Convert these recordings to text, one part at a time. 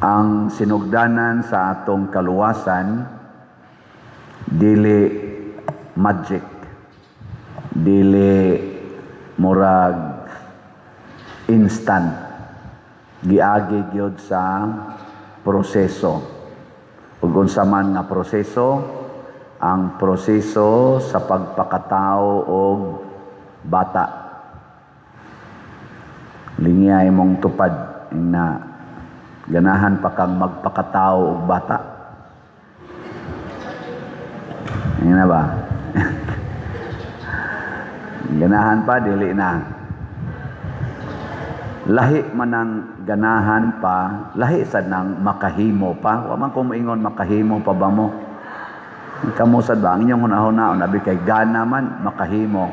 Ang sinugdanan sa atong kaluwasan dili magic, dili murag instant, giagi gyud sa proseso. Ug unsa man nga proseso, ang proseso sa pagpakatao og bata. Lingya imong tupad na ganahan pa kang magpakatao og bata. Ngayon na ba? Ganahan pa, dili na. Lahi man ang ganahan pa, lahi sad nang makahimo pa. Wa man ko moingon makahimo pa ba mo? Kamo sad ba ang inyong hunahuna abi kay gana man makahimo.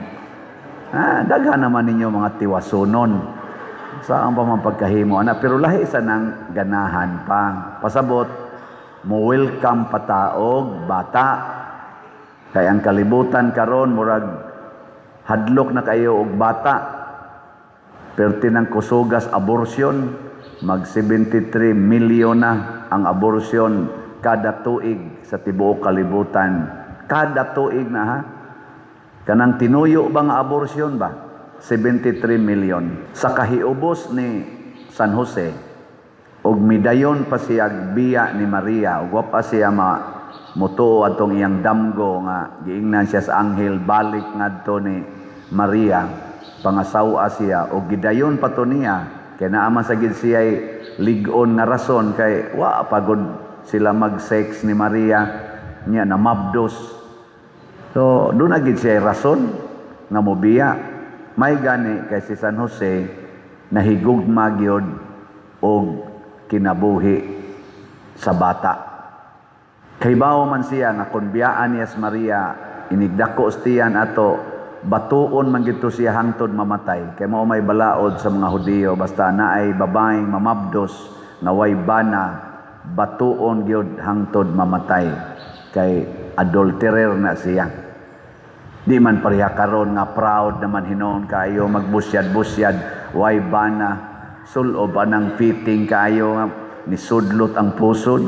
Daghan naman ninyo mga tiwasonon. Saan pa man pagkahimo ana, pero lahi sa nang ganahan pa. Pasabot mo welcome pataog bata. Kay ang kalibutan karon murag hadlok na kayo og bata. Pero tinang kusugas abortion, mag 73 milyon na ang abortion kada tuig sa tibuok kalibutan. Kada tuig na ha. Kanang tinuyo ba nga abortion ba? 73 milyon. Sa kahiubos ni San Jose, og midayon pa siya biya ni Maria, ug wa pa siya mutuo atong iyang damgo nga giingnan siya sa anghel balik ngadto ni Maria, pangasawa siya, og gidayon pa to niya, kay naama sa gid siya lig-on nga rason, kay wa pagod sila mag-sex ni Maria, niya na mabdos. So, doon na gid siya rason nga mobiya. May gani kay si San Jose nahigugma gyud og kinabuhi sa bata. Kay bao man siya nga kun biyaan niya si Maria, inigdako stiyan ato, batuon man gito siya hangtod mamatay. Kay mao may balaod sa mga Hudiyo, basta naay babaeng mamabdos na way bana, batuon gyud hangtod mamatay. Kay adulterer na siya. Di man pareha karon nga proud naman hinon kayo magbusyad-busyad, way bana, sulo ba ng fitting kayo nga nisudlot ang pusod.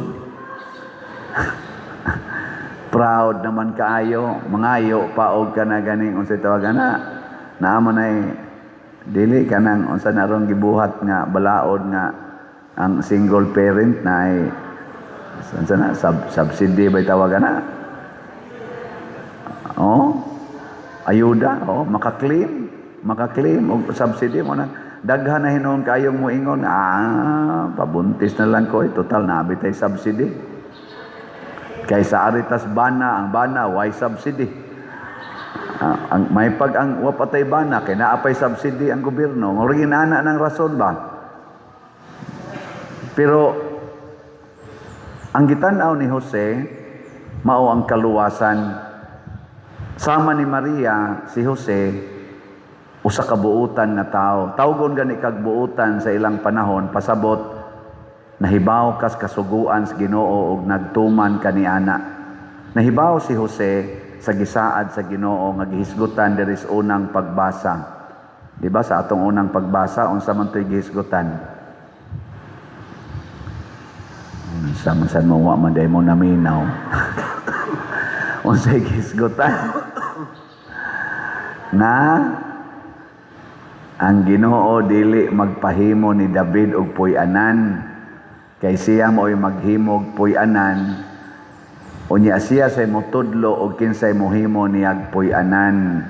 Proud naman kaayo, mangayo pa og kana ganing unsa tawag ana. Naaman ay dili kanang unsa naron gibuhat nga balaod nga ang single parent na ay unsa na subsidy ba tawag ana. Ayuda, makaklaim og subsidy mo na daghan na hinon kayong moingon, pabuntis na lang ko, total na bitay subsidy. Kaysa aritas bana, ang bana why subsidy? Ang may pag ang wapatay bana kay naapay subsidy ang gobyerno, ngori ana ng rason ba? Pero ang gitan-aw ni Jose mao ang kaluwasan. Sama ni Maria, si Jose, usa ka buutan na tao. Tawgon gani kag buutan sa ilang panahon, pasabot, nahibaw kas kasuguan sa Ginoo og nagtuman kaniana. Nahibaw si Jose sa gisaad sa Ginoo nga gihisgutan diri sa unang pagbasa. Di ba sa atong unang pagbasa, unsa man to'y gihisgutan? Sama-sama mo wa man day mo naminaw. Unsay gisgutan na ang Ginoo dili magpahimo ni David og puy-anan, kay siya mo'y maghimog puy-anan, unya siya say motudlo og kinsay mohimo niyag puy-anan,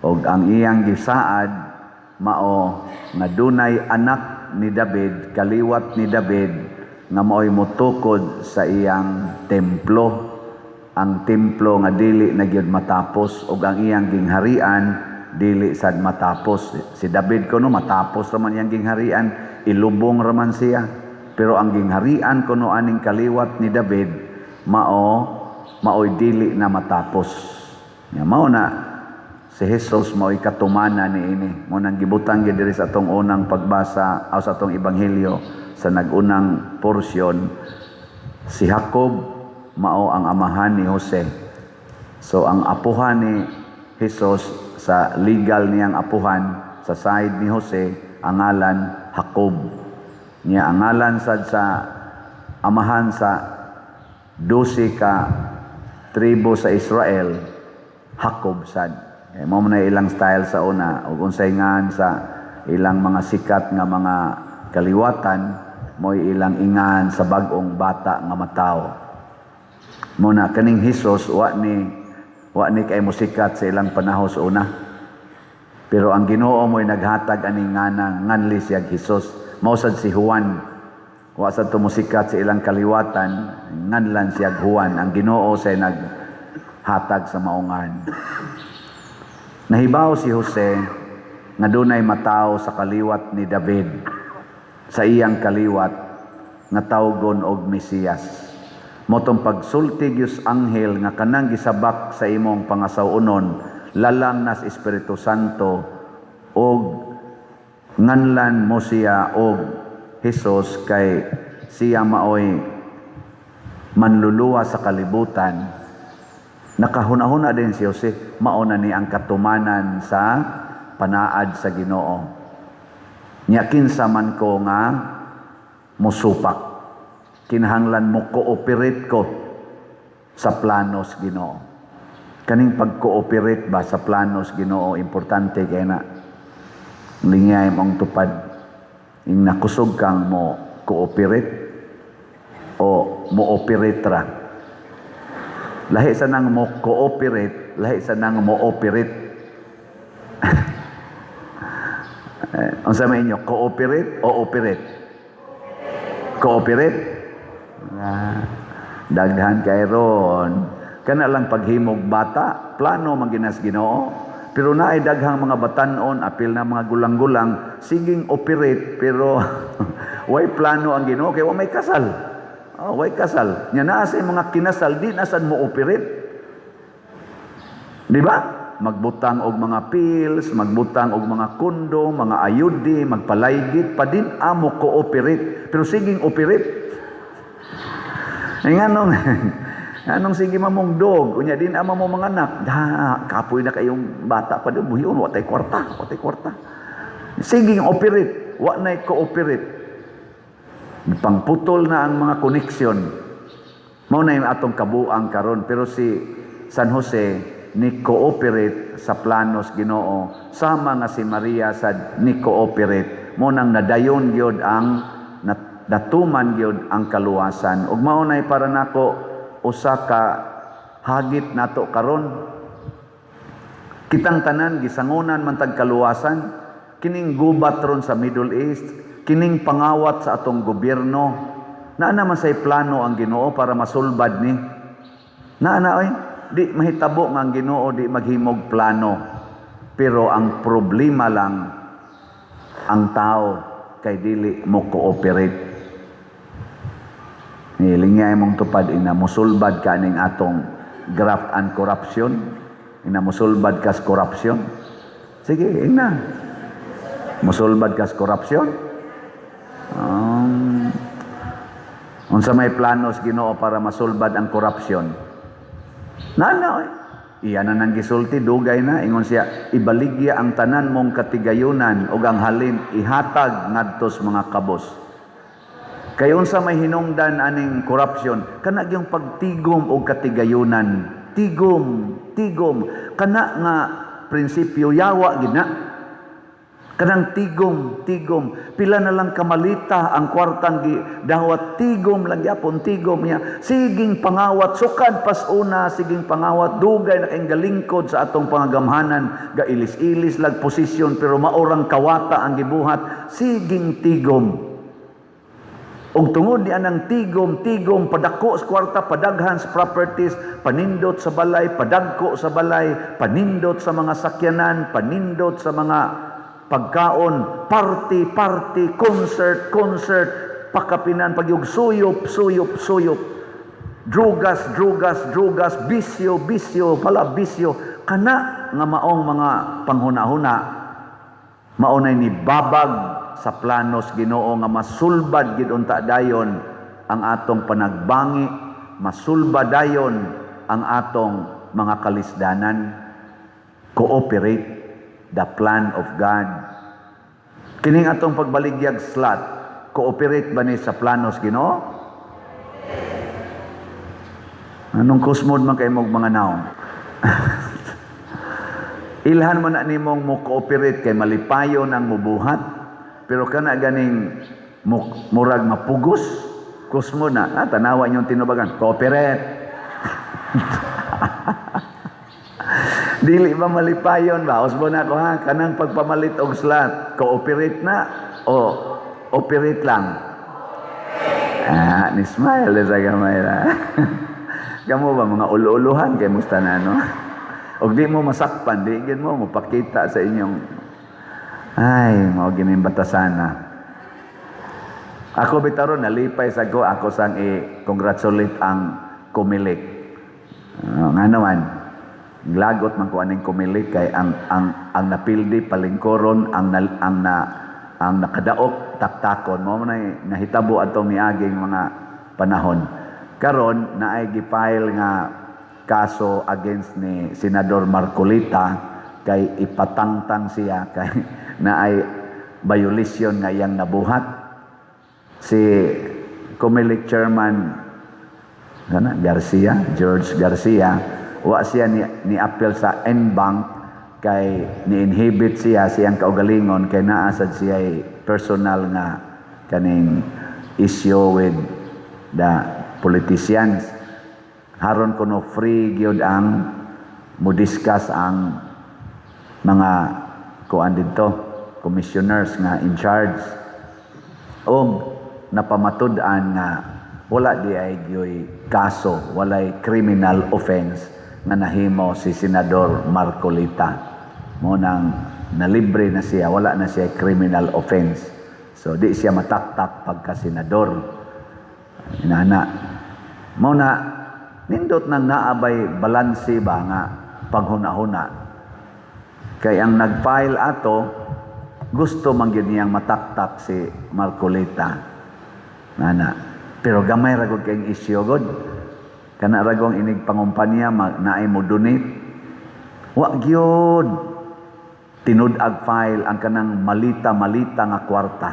og ang iyang gisaad mao nga dunay anak ni David, kaliwat ni David nga mo'y motukod sa iyang templo. Ang templo nga dili na gyud matapos, ug ang iyang gingharian dili sad matapos. Si David kuno matapos raman iyang gingharian, ilubong raman siya. Pero ang gingharian kuno aning kaliwat ni David mao'y dili na matapos. Mao na si Jesus mao'y katumana niini. Mo nang gibutang gyud diri sa atong unang pagbasa o sa atong ebanghelyo sa nagunang porsyon, si Jacob mao ang amahan ni Jose. So ang apuhan ni Jesus sa legal niyang apuhan sa side ni Jose ang ngalan Jacob. Niya ang ngalan sad sa amahan sa 12 ka tribo sa Israel, Jacob sad. Mao man ilang style sa una ug unsay ngan sa ilang mga sikat nga mga kaliwatan, mo'y ilang ingan sa bag-ong bata nga mataw. Muna kaning Hesus wa ni kay musikat sa ilang panahon sa una. Pero ang Ginoo mo'y naghatag ani nganli siya Hesus. Mao sad si Juan. Wa sad musikat sa ilang kaliwatan, nganlan siya Juan. Ang Ginoo say naghatag sa maungan. Nahibaw si Jose nga dunay mataw sa kaliwat ni David, sa iyang kaliwat nga tawgon og Mesiyas. Motong pagsultig yus anghel nga kanang gisabak sa imong pangasawunon, lalang nas Espiritu Santo og nganlan mo siya og Hesus kay siya maoy manluluwa sa kalibutan. Nakahuna-huna din si Jose, mauna ni ang katumanan sa panaad sa Ginoo. Nya kinsa man ko nga musupak, kinahanglan mo cooperate ko sa planos Ginoo. Kaning pag-cooperate ba sa planos Ginoo importante kay na lingay mong tupad. Ing nakusog kang mo cooperate o mo operate ra. Lahi sa nang mo cooperate, lahi sa nang mo operate. Ang sama inyo, cooperate o operate? Cooperate? Daghan kay ron. Kana lang paghimog bata, plano maginas Ginoo. Pero naay daghang mga batanon, apil na mga gulang-gulang, siging operate, pero way plano ang Ginoo, kaya may kasal. Way kasal. Nya naa sa mga kinasal, di nasan mo operate. Di ba? Magbutang og mga pills, magbutang og mga kondo, mga ayudi, magpalaygit, pa din amo cooperate. Pero siging operate. Ay anong sige mamong dog, unya din ama mo mga anak, kapoy na kayong bata pa doon, buhiyon, watay kwarta. Siging operate, wa na'y cooperate. Pangputol na ang mga koneksyon. Mao na yung atong kabuang karon, pero si San Jose ni cooperate sa planos Ginoo, sama nga si Maria sad ni cooperate. Mo nang nadayon gyud ang natuman gyud ang kaluwasan. Ug mao nay para nako usa ka hagit nato karon. Kitang tanan gisangunan man tag kaluwasan, kining gubat ron sa Middle East, kining pangawat sa atong gobyerno. Naa naman say plano ang Ginoo para masulbad ni. Di mahitabo nga ang Ginoo di maghimog plano. Pero ang problema lang ang tao kay dili mo cooperate. Nilingay mong tupad ina musulbad ka ning atong graft and corruption. Ina musulbad kas corruption. Sige, ina. Musulbad kas corruption. Unsa may planos Ginoo para masulbad ang corruption? Iyan na nang gisulti, dugay na. Ingon siya, ibaligya ang tanan mong katigayunan o ang halin ihatag ngadtos mga kabos. Kay unsa may hinungdan aning corruption, kana yung pagtigom o katigayunan. Tigom. Kana nga prinsipyo yawa gina. Kanang tigom. Pila na lang kamalita ang kwartang dawat tigom lang yapon tigom niya. Siging pangawat sukad pas una, siging pangawat dugay na kayong galingkod sa atong pangagamhanan, gailis-ilis lag posisyon pero maurang kawata ang gibuhat. Siging tigom. Og tungod di anang tigom padako sa kwarta, padaghan sa properties, panindot sa balay, padagko sa balay, panindot sa mga sakyanan, panindot sa mga pagkaon, party, concert, pakapinan, pagyug suyop, drugas, bisyo, kana nga maong mga panghuna-huna, maunay ni babag sa planos Ginoo nga masulbad gid unta dayon ang atong panagbangi, masulbad dayon ang atong mga kalisdanan. Cooperate the plan of God. Kining atong pagbaligyag slot, cooperate ba ni sa planos Ginoo? Anong kusmod man kay mong mga naong? Ilhan mo na nimong mo cooperate kay malipayo ng mubuhat, pero kana ganing murag mapugos, kusmod na, tanawa niyong tinubagan, cooperate. Dili ba malipayon ba? Usbo na ako ha, kanang pagpamalit og slot, cooperate na o operate lang? Ni smile sa gamay na. Kamu ba mga ulu-uluhan kay musta na no? Og di mo masakpan, di gid mo mapakita sa inyong mao gining batasana. Ako bitaron nalipay sa ako sang i-congratulate ang Kumilik. Nga naman, lagot man ko aning Kumilik kay ang napildi palingkoron ang nakadaok taktakon mo na nahitabo atong miaging mga panahon. Karon naay gifile nga kaso against ni Senador Marcolita kay ipatangtang siya kay naay violation nga iyang nabuhat. Si Comelec chairman George Garcia, wa siya ni appeal sa NBank kay ni-inhibit siyang kaugalingon kay naa sad siya personal nga kaning issue with the politicians. Haron kuno free gyud ang mo-discuss ang mga kuan dito, commissioners nga in charge. Og napamatud-an nga wala di ay gyoy kaso, walay criminal offense nga nahimo si Senador Marcolita. Mo nang nalibre na siya, wala na siya criminal offense. So di siya mataktak pagka senador. Inana mo na nindot nang naabay balanse ba nga paghuna-huna. Kay ang nag-file ato gusto man gyud niyang mataktak si Marcolita. Nana, pero gamay ra gud kay issue gud. Kana ra gong inig pangumpanya naay mo donate. Wa gyud tinud-ag file ang kanang malita-malita nga kwarta.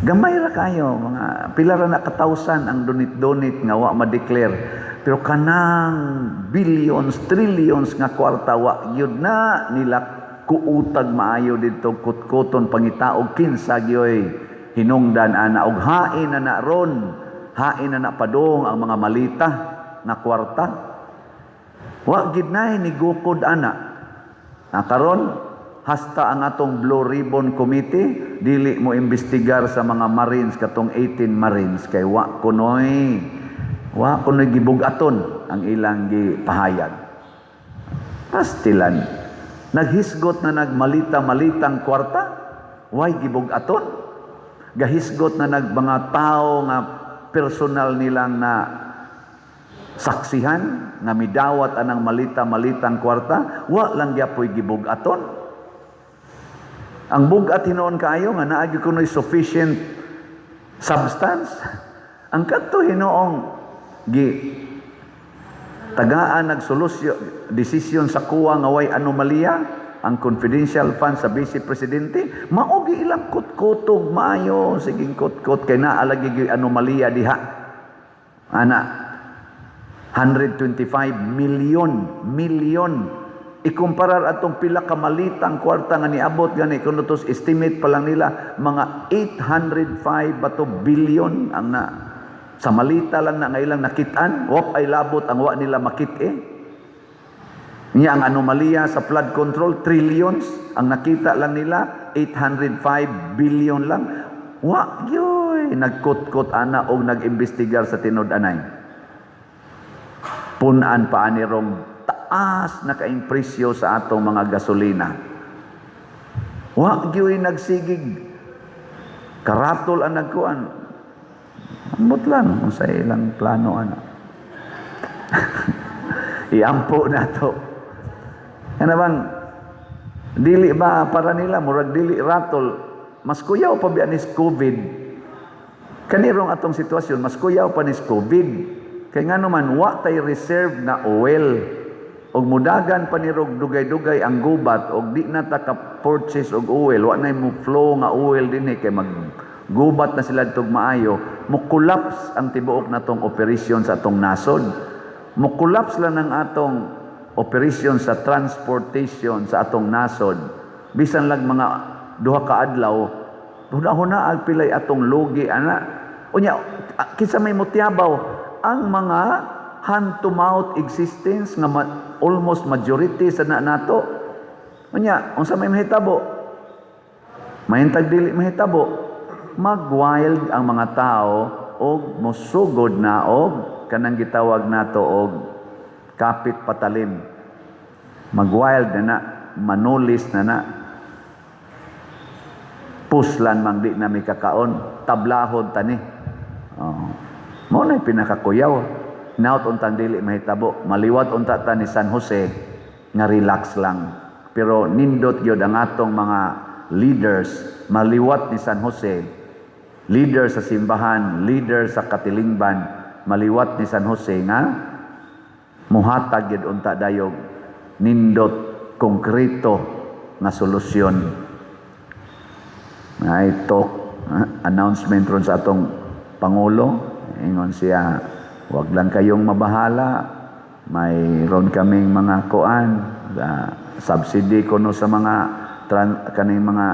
Gamay ra kayo, mga pila ra na katawsan ang donate nga wa ma-declare. Pero kanang billions, trillions nga kwarta wa gyud na nila kuutag maayo didto kutkuton pangitaog kinsa gyoy hinungdan ana og hain na ron, hain na padong ang mga malita nga kwarta. Wa gid nay ni gukod ana. Karon hasta ang atong Blue Ribbon Committee dili mo imbestigar sa mga Marines katong 18 Marines kay wa kunoy gibugaton ang ilang gipahayag. Pastilan naghisgot na nagmalita-malitang kwarta, way gibugaton. Gahisgot na mga tao nga personal nilang na saksihan nga midawat anang malita-malitang kwarta, wa lang gyapoy gibugaton. Ang bugat hinoon kaayo nga naagi kunoy sufficient substance. Ang kadto hinoong tagaan nagsolusyon desisyon sa kuwa nga way anomalya ang confidential fund sa Vice Presidente, maogi ilang kutkutog maayo siging kutkut kay naa lagi gyud anomalya diha. Ana 125 million ikumparar atong pila ka malitang kwarta nga niabot gani kuno tos estimate pa lang nila mga 805 bato billion ang na sa malita lang na ngailang nakitaan, wap ay labot ang wa nila makit Niya ang anomalya sa flood control, trillions. Ang nakita lang nila, 805 billion lang. Wa, yoy, nagkut-kut ana o nag-imbestigar sa tinud-anay. Punan pa anirong taas na kaimpresyo sa atong mga gasolina. Wa, yoy, nagsigig. Karatol ang nagkuan. Ambot lang sa ilang plano ana. Iampo na to. Ano bang dili ba para nila murag dili ratol mas kuyaw pa biya nis COVID kanirong atong sitwasyon mas kuyaw pa nis COVID kay ngano man wa tay reserve na oil og mudagan pa nirog dugay-dugay ang gubat og di na ta ka purchase og oil wa nay mo flow nga oil dinhi kay maggubat na sila tug maayo Mukulaps ang tibuok natong operasyon sa atong nasod. Mukulaps lang ang atong operasyon sa transportation sa atong nasod. Bisan lang mga duha ka adlaw, huna-huna pilay atong lugi ana. Unya kinsa may mutiabaw ang mga hand-to-mouth existence nga almost majority sa nato. Unya unsa may mahitabo? Mahintag dili mahitabo. Mag-wild ang mga tao og mosugod na og kanang gitawag nato og kapit patalim. Mag-wild na manulis na puslan mang di na may kakaon, tablahon tani. Mao na pinakakuyaw. Naut untang dili mahitabo, maliwat unta ta ni San Jose nga relax lang. Pero nindot gyud ang atong mga leaders, maliwat ni San Jose, leader sa simbahan, leader sa katilingban, maliwat ni San Jose nga muhatag gyud unta dayog nindot konkreto nga solusyon. Ay talk announcement ron sa atong pangulo, ingon siya, wag lang kayong mabahala, mayroon kaming mga kuan, subsidy kuno sa mga kaning mga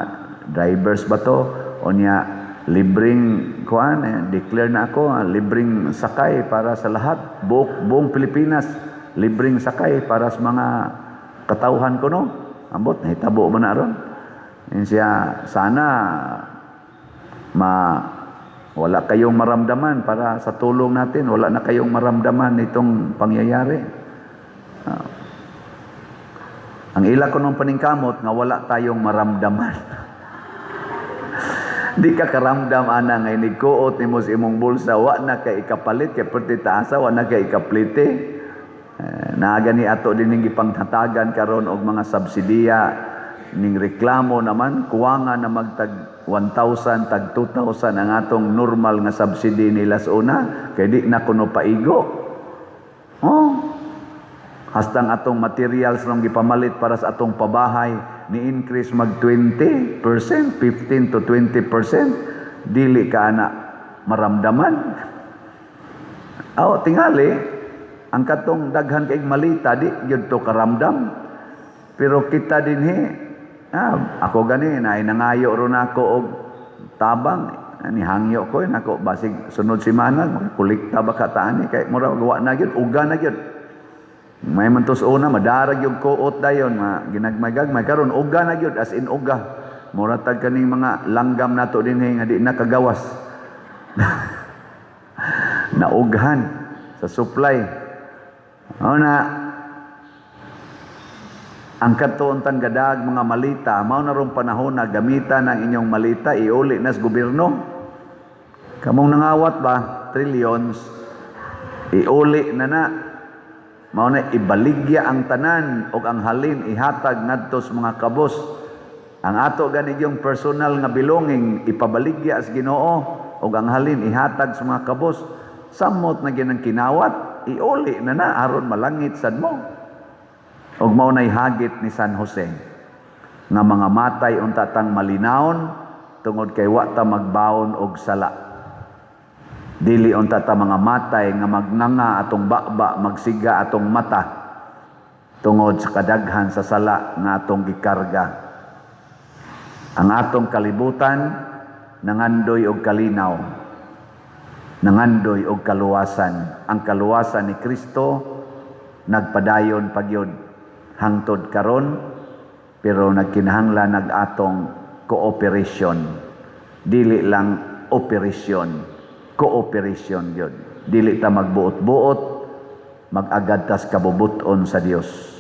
drivers ba to, o niya libreng kuan, declare na ako, libreng sakay para sa lahat, buong Pilipinas, libreng sakay para sa mga katauhan ko, no? Ambot, nahitabo mo na ron. Yan siya, sana wala kayong maramdaman para sa tulong natin, wala na kayong maramdaman itong pangyayari. Ang ila ko nung paningkamot nga wala tayong maramdaman. Di ka karamdam ana nga inigkuot nimo sa imong bulsa, wa na kay ikapalit kay perti taasa, wa na kay ikaplite. Naagani ato dining gipanghatagan karon og mga subsidiya ning reklamo naman kuwangan na magtag 1,000 tag 2,000 ang atong normal nga subsidy nila sa una kay di na kuno paigo. Hastang atong materials nang gipamalit para sa atong pabahay ni increase mag 20%, 15 to 20%, dili ka na maramdaman. Tingali ang katong daghan kay malita di gyud to karamdam. Pero kita dinhi ako gani na nangayo ron ako og tabang ni hangyo ko nako basig sunod semana kulikta ba kataani kay mura wa na gyud uga na gyud. May mantos una madarag yung kuot dayon ginagmay-gagmay karon uga na gyud as in uga. Mura tag kaning mga langgam nato dinhi nga di nakagawas. Naughan sa supply. Ang katuuntan gadag mga malita, mao na ron panahon na gamitan ang inyong malita iuli na sa gobyerno. Kamong nangawat ba trillions iuli na mao na ibaligya ang tanan og ang halin ihatag ngadto sa mga kabos. Ang ato gani yung personal nga belonging ipabaligya sa Ginoo og ang halin ihatag sa mga kabos. Samot na ginang kinawat iuli na aron malangit sad mo. Og mao nay hagit ni San Jose nga mga matay unta tang malinawon tungod kay wa ta magbaon og sala. Dili unta ta mga matay nga magnanga atong bakba magsiga atong mata tungod sa kadaghan sa sala nga atong gikarga. Ang atong kalibutan nangandoy og kalinaw, nangandoy og kaluwasan. Ang kaluwasan ni Kristo nagpadayon pagyud hangtod karon, pero nagkinahanglan nag-atong cooperation. Dili lang operasyon, cooperation yun. Dili ta magbuot-buot, mag-agad tas kabubuton sa Dios.